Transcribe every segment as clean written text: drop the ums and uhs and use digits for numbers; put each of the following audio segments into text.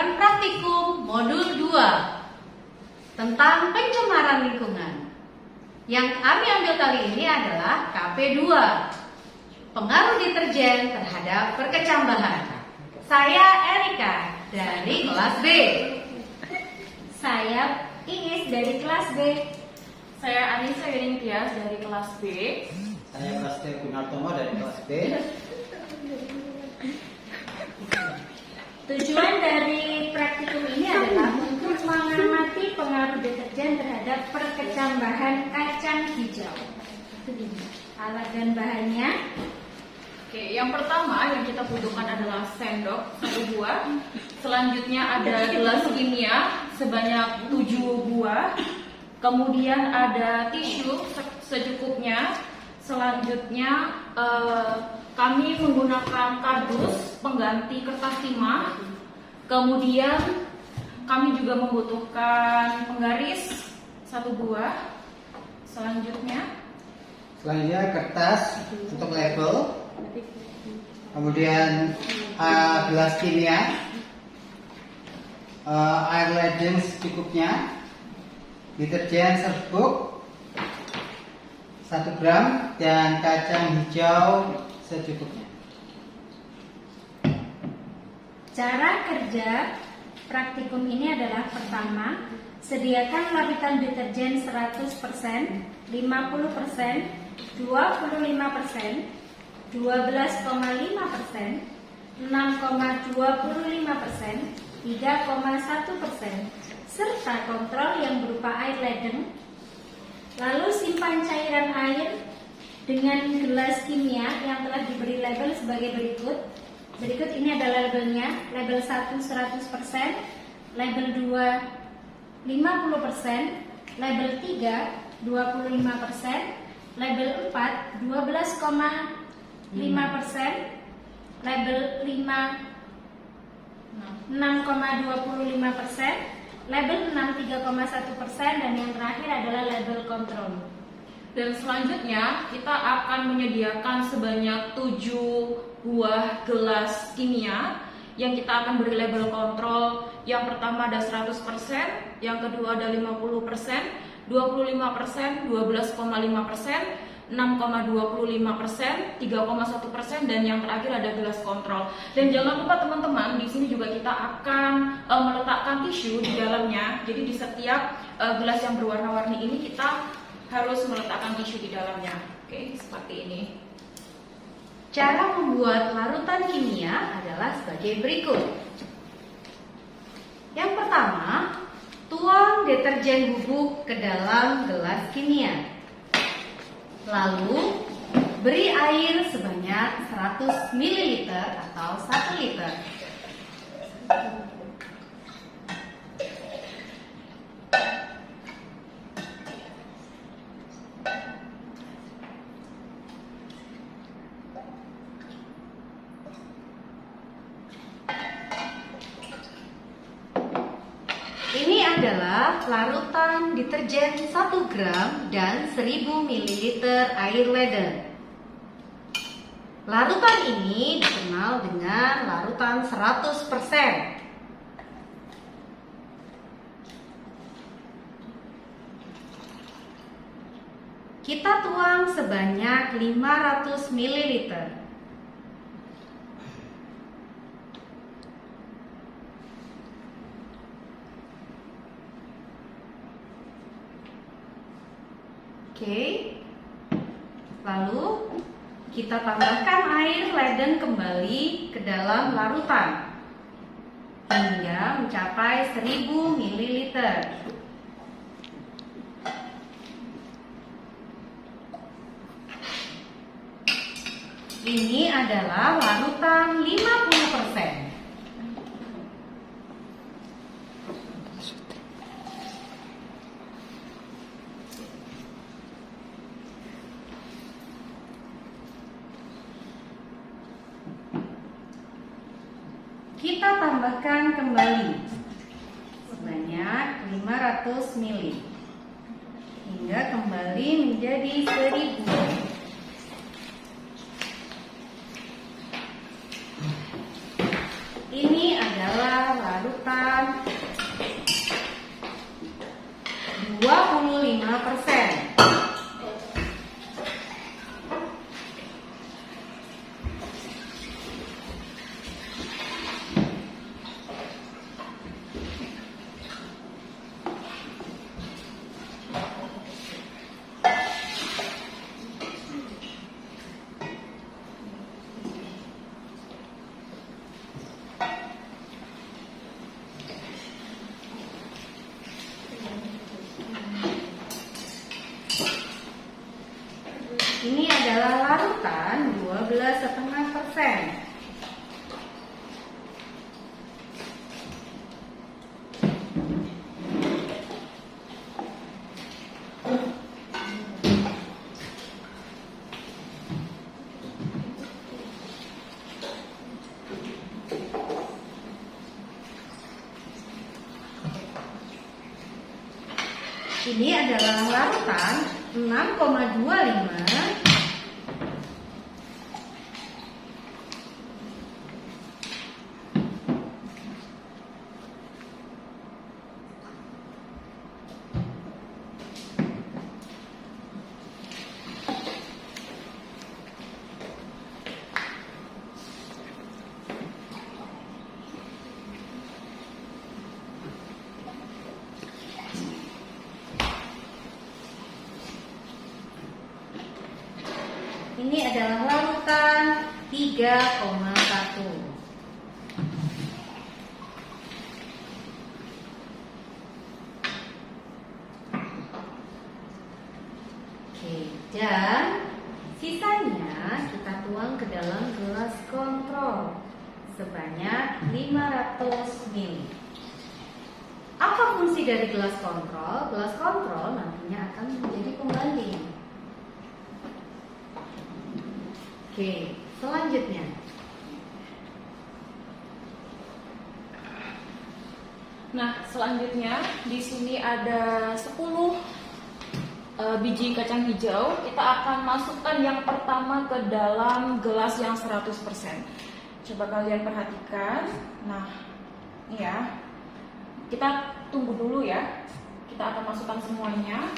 melakukan praktikum modul 2 tentang pencemaran lingkungan. Yang kami ambil kali ini adalah KP2, pengaruh deterjen terhadap perkecambahan. Saya Erika dari kelas B. Saya Iis dari kelas B. Saya Anissa Tias dari kelas B. Saya Prasetyo Gunartomo dari kelas B. Tujuan dari praktikum ini adalah untuk mengamati pengaruh deterjen terhadap perkecambahan kacang hijau. Alat dan bahannya. Oke, yang pertama yang kita butuhkan adalah sendok 1 buah. Selanjutnya ada gelas kimia sebanyak 7 buah. Kemudian ada tisu secukupnya. Selanjutnya kami menggunakan kardus pengganti kertas timah. Kemudian kami juga membutuhkan penggaris 1 buah. Selanjutnya kertas untuk label. Kemudian gelas kimia, air ledeng secukupnya, deterjen serbuk 1 gram, dan kacang hijau secukupnya. Cara kerja praktikum ini adalah: pertama, sediakan lapisan deterjen 100%, 50%, 25%, 12,5%, 6,25%, 3,1%, serta kontrol yang berupa air ledeng. Lalu simpan cairan air dengan gelas kimia yang telah diberi label sebagai berikut. Berikut ini adalah labelnya: label 1 100%, label 2 50%, label 3 25%, label 4 12,5%, label 5 6,25%, label 6 3,1%, dan yang terakhir adalah label kontrol. dan selanjutnya kita akan menyediakan sebanyak 7 buah gelas kimia yang kita akan beri label kontrol. Yang pertama ada 100%, yang kedua ada 50%, 25%, 12,5%, 6,25%, 3,1%, dan yang terakhir ada gelas kontrol. Dan jangan lupa teman-teman, di sini juga kita akan meletakkan tisu di dalamnya. Jadi di setiap gelas yang berwarna-warni ini kita harus meletakkan tisu di dalamnya. Oke, seperti ini. Cara membuat larutan kimia adalah sebagai berikut. Yang pertama, tuang deterjen bubuk ke dalam gelas kimia. Lalu, beri air sebanyak 100 ml atau 1 liter. Ini adalah larutan deterjen 1 gram dan 1000 ml air ledeng. Larutan ini dikenal dengan larutan 100%. Kita tuang sebanyak 500 ml. Oke, lalu kita tambahkan air ledeng kembali ke dalam larutan hingga mencapai 1000 ml. Ini adalah larutan 50%. Kita tambahkan kembali sebanyak 500 ml hingga kembali menjadi 1000. Ini adalah larutan 25%. Ini adalah larutan 12,5%. Ini adalah larutan 6,25. Ini adalah larutan 3,1. Oke, dan sisanya kita tuang ke dalam gelas kontrol sebanyak 500 ml. Apa fungsi dari gelas kontrol? Gelas kontrol nantinya akan menjadi pembanding. Oke, selanjutnya Nah, selanjutnya di sini ada 10 biji kacang hijau. Kita akan masukkan yang pertama ke dalam gelas yang 100%. Coba kalian perhatikan. Nah, ini ya. Kita tunggu dulu ya. Kita akan masukkan semuanya.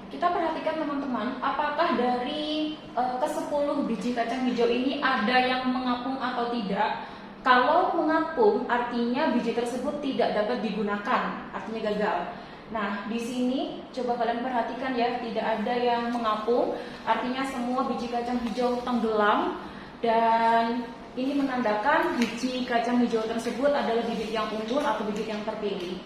Kita perhatikan teman-teman, apakah dari ke-10 biji kacang hijau ini ada yang mengapung atau tidak? Kalau mengapung, artinya biji tersebut tidak dapat digunakan, artinya gagal. Nah, di sini coba kalian perhatikan ya, tidak ada yang mengapung, artinya semua biji kacang hijau tenggelam, dan ini menandakan biji kacang hijau tersebut adalah bibit yang unggul atau bibit yang terpilih.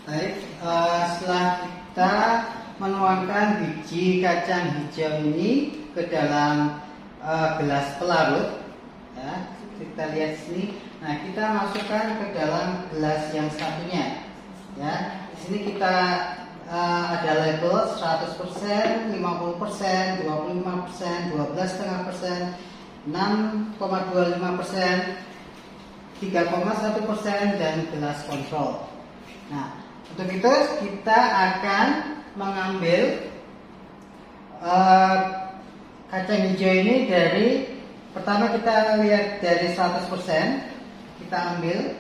Baik, setelah kita menuangkan biji kacang hijau ini ke dalam gelas pelarut, ya, kita lihat sini. Nah, kita masukkan ke dalam gelas yang satunya. Ya, di sini kita ada label 100%, 50%, 25%, 12,5%, 6,25%, 3,1% dan gelas kontrol. Nah, untuk itu kita akan mengambil kacang hijau ini dari, pertama kita lihat dari 100%, kita ambil.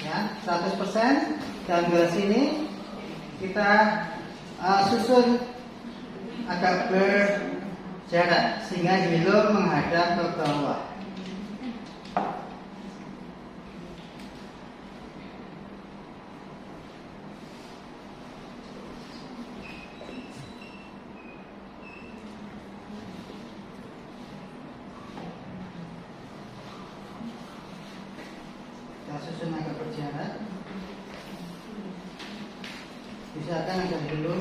Ya, 100%, dan gelas ini kita susun agak berjarak sehingga hilo menghadap ke bawah. Kita susun agak berjarak. Misalkan agak dulu,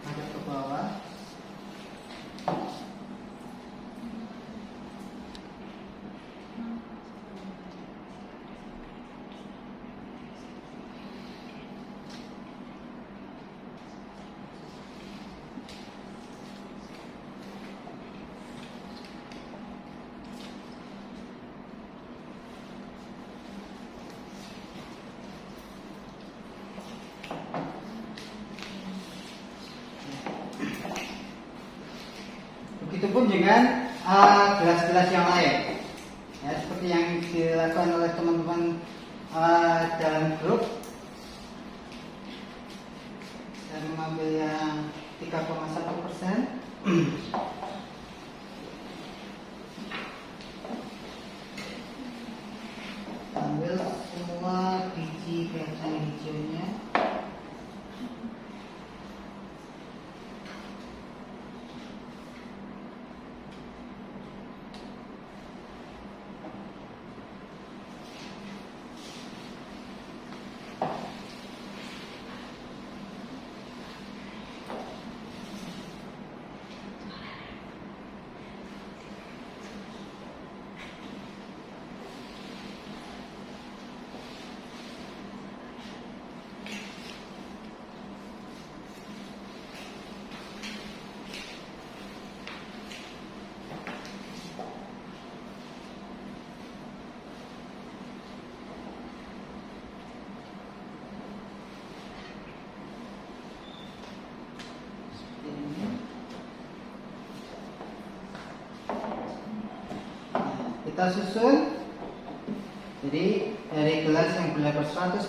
agak ke bawah. Begitupun dengan gelas-gelas yang lain. Ya, seperti yang dilakukan oleh teman-teman dalam grup. Saya mengambil yang 3,1%. Ambil semua biji kacang hijaunya. Kita susun. Jadi dari gelas yang berlebar 100%,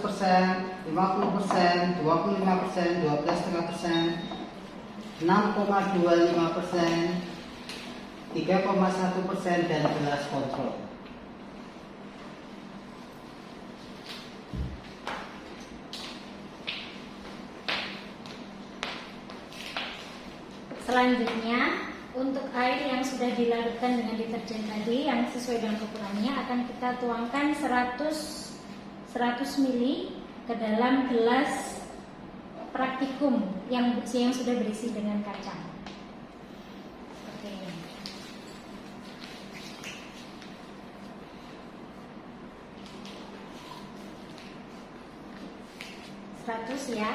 50%, 25%, 12,5%, 6,25%, 3,1% dan gelas kontrol. Selanjutnya, untuk air yang sudah dilarutkan dengan deterjen tadi yang sesuai dengan ukurannya akan kita tuangkan 100 ml ke dalam gelas praktikum yang sudah berisi dengan kacang. Seperti ini. 100 ya.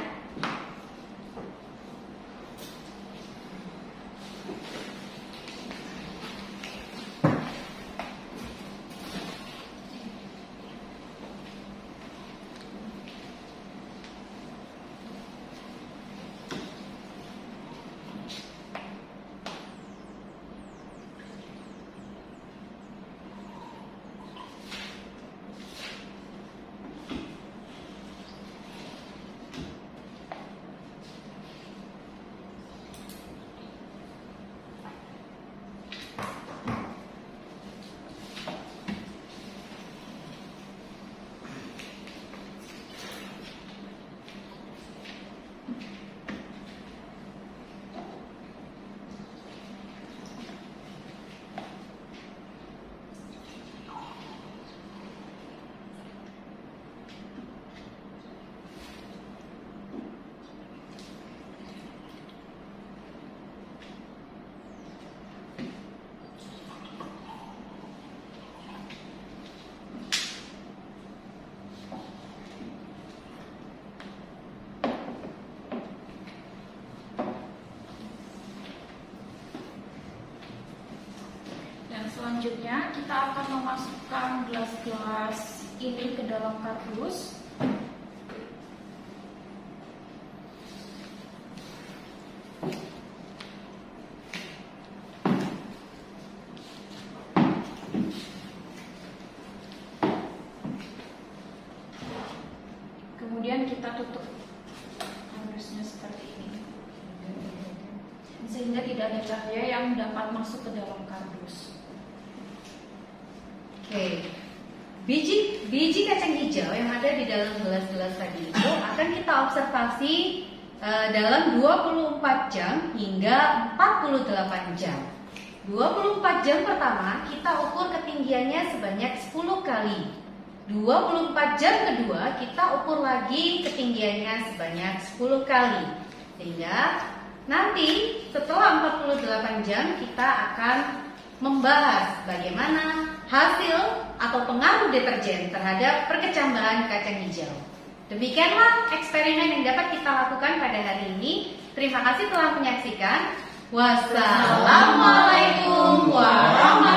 Selanjutnya kita akan memasukkan gelas-gelas ini ke dalam kardus. Kemudian kita tutup kardusnya seperti ini, sehingga tidak ada cahaya yang dapat masuk ke dalam kardus. Oke, biji kacang hijau yang ada di dalam gelas-gelas tadi itu akan kita observasi dalam 24 jam hingga 48 jam. 24 jam pertama kita ukur ketinggiannya sebanyak 10 kali. 24 jam kedua kita ukur lagi ketinggiannya sebanyak 10 kali. Sehingga nanti setelah 48 jam kita akan membahas bagaimana hasil atau pengaruh deterjen terhadap perkecambaran kacang hijau. Demikianlah eksperimen yang dapat kita lakukan pada hari ini. Terima kasih telah menyaksikan. Wassalamualaikum warahmatullahi wabarakatuh.